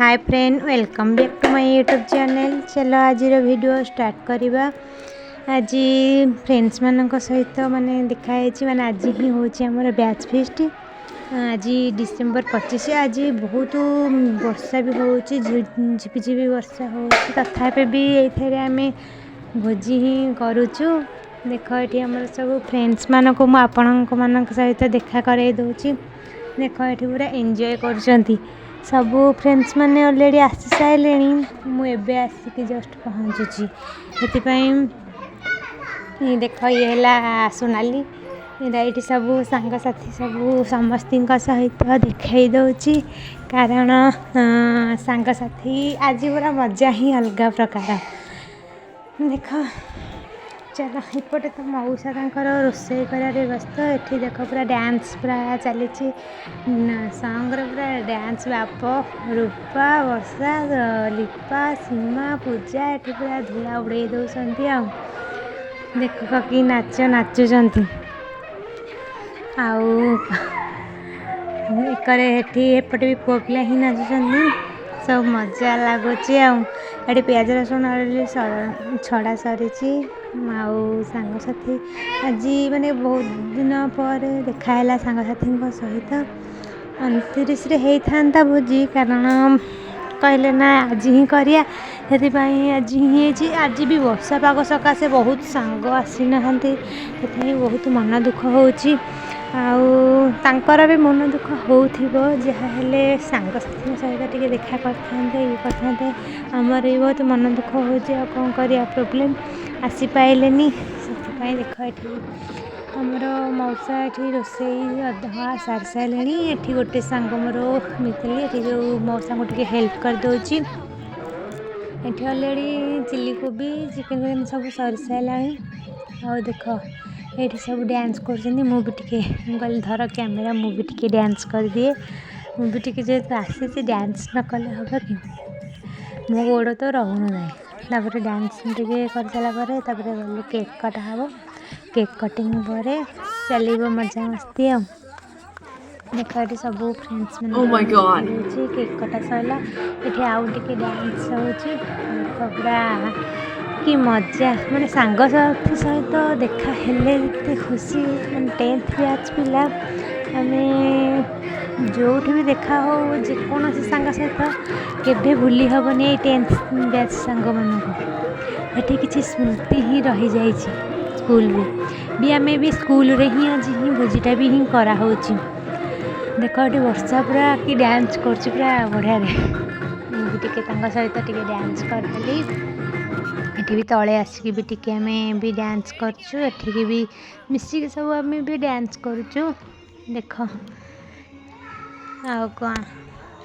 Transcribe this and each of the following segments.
Hi friend, welcome back to my YouTube channel. चलो आज video start करवा। आज फ्रेंड्स मानक सहित माने दिखाई माने आज ही होची हमर बैच फेस्ट। आज डिसेंबर 25। आज बहुत वर्षा भी होची, झिपिझिपि वर्षा होची, तथापि भी एथरे आमे भोजी ही करूचु। देख ये हमर सब फ्रेंड्स मानक मु आपनक मानक सहित देखा करे दउची। देख ये पूरा एंजॉय करछंती सबू फ्रेंड्स मैंने ऑलरेडी आसी सारे मुझे आसिक जस्ट पहुँचुची। ये देख ये है सोनाली। ये सब सांगसाथी सब समस्त सहित देखई दौची कारण सांगसाथी आज पूरा मजा ही अलग प्रकार। देख चलो एपटे तो मऊसा रोषे कर व्यस्त। ये देख पूरा डांस पूरा चली सॉन्ग पूरा डांस बाप रूपा वर्षा लिपा सीमा पूजा ये पूरा धूला उड़े दौरान। देख कि नाच नाचुंट एपटे भी पुआ पिला ही नाचुंट। सब मजा लगुच। ये पियाज रसुण छड़ा सरी सांगसाथी आज माने बहुत दिन पर देखाला सांगसाथी सहित। 29 होता भोजी कारण कहले ना आज ही करिया से आज ही आज भी वर्षा पाग सकाशे बहुत सांग आसी ना बहुत मन दुख होची। आउर भी मन दुख होथिबो जहाँले सांगसाथी सहित टिके देखा करते ये करते आमर भी बहुत मन दुख होची। आ कौन करिया प्रोब्लेम आसी पाइलेनी से देख ये आमर मौसा ये रोसे अधा सारी सारे। ये गोटे सांग मोर मितली ये जो मौसा को टिके हेल्प कर दौची। ये अलरेडी चिली कोबी चिकेन विकेन सब सरी सारे। और देख ये सब डांस कर गल धर कैमेरा मुझे टिके डांस कर दिए। मुझे टिके जेहतु आसी डांस न कले हम कि मो गोड़ तो रोना ना। तापर डांस टिके कर सारापर गलु केक कटा हम। केक कटिंग पर चलो मजा मस्ती। देख ये सब फ्रेंड्स मैंने केक कटा सरला। ये आउ टे डांस हो पूरा कि मजा माने सांगसाथी सहित देखा हेले खुशी। मैं 10th बैच पिला आम जो भी देखा हो जेकोसी सांग सहित केवे भूली हेनी। 10th बैच सांग मानक ये किसी स्मृति ही रही जाइए। स्कूल भी आम भी स्कूल रे ही आज ही भोजीटा भी ही कराऊँच। देख ये वर्षा पूरा कि डांस कर पूरा बढ़िया मुझे सहित टिके डांस करी। ये भी तले आसिक भी टिके आम भी डांस करचु। एठिकी भी मिसिक सब आम भी डांस करचु। देख आउ कौन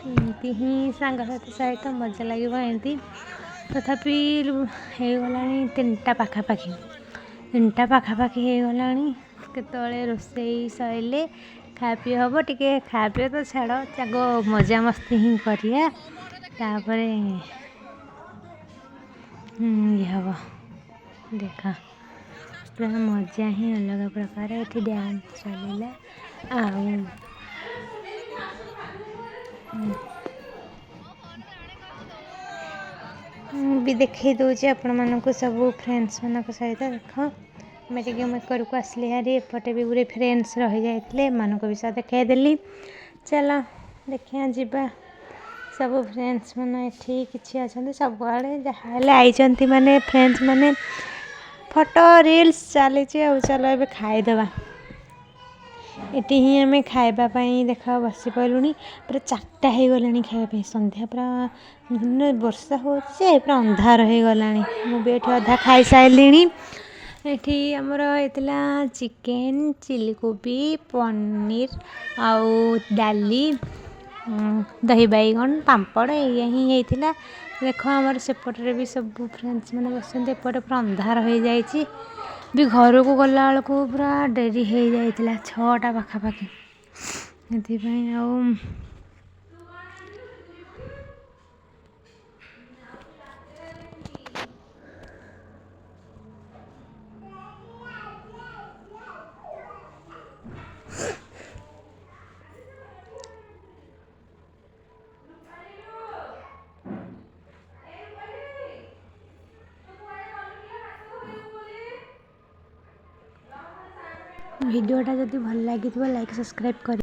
एमती ही सांगसाथी सहित मजा लगे एमती। तथापि होगला 3टा पाखापाखि 3टा पाखापाखि होगला केतले रोसे सैले खा पी हम टिके खा पी तो छाड़ आग मजा मस्ती ही करिया तापर ये हम। देख पूरा मजा ही अलग प्रकार। ये डांस चलला भी देखई दूचे आपण मानक सब फ्रेंड्स मानक सहित। देख मेरे मेकर को आसली हारी एपटे भी पूरे फ्रेंड्स रही जाते मानक भी सब देखईदेली। चलो देखिया जीवा सब फ्रेंड्स मैंने कि अच्छा सब आड़े जहाँ आई माने फ्रेंड्स माने फोटो रील्स चली। चलो ए खाईदे ये ही आम खावाई देख बसी पलुनी पूरा 4टा हो गला खावाई संध्या पूरा वर्षा हो पूरा अंधार हो गला। मुझे अधा खाई सारे। ये आमर होता चिकेन चिली कोबी पनीर आउ डाली दही बैगन पापड़ ये ही होता। देख आमर सेपटे भी सब फ्रेंड्स मैंने बस एपटे पूरा अंधार हो जाए भी घर को गला बेलू पूरा डेरी हो जाता 6टा पाखापाखि। ଭିଡ଼ିଓଟା ଯଦି ଭଲ ଲାଗିଥିବ ଲାଇକ୍ ସବସ୍କ୍ରାଇବ୍ କରି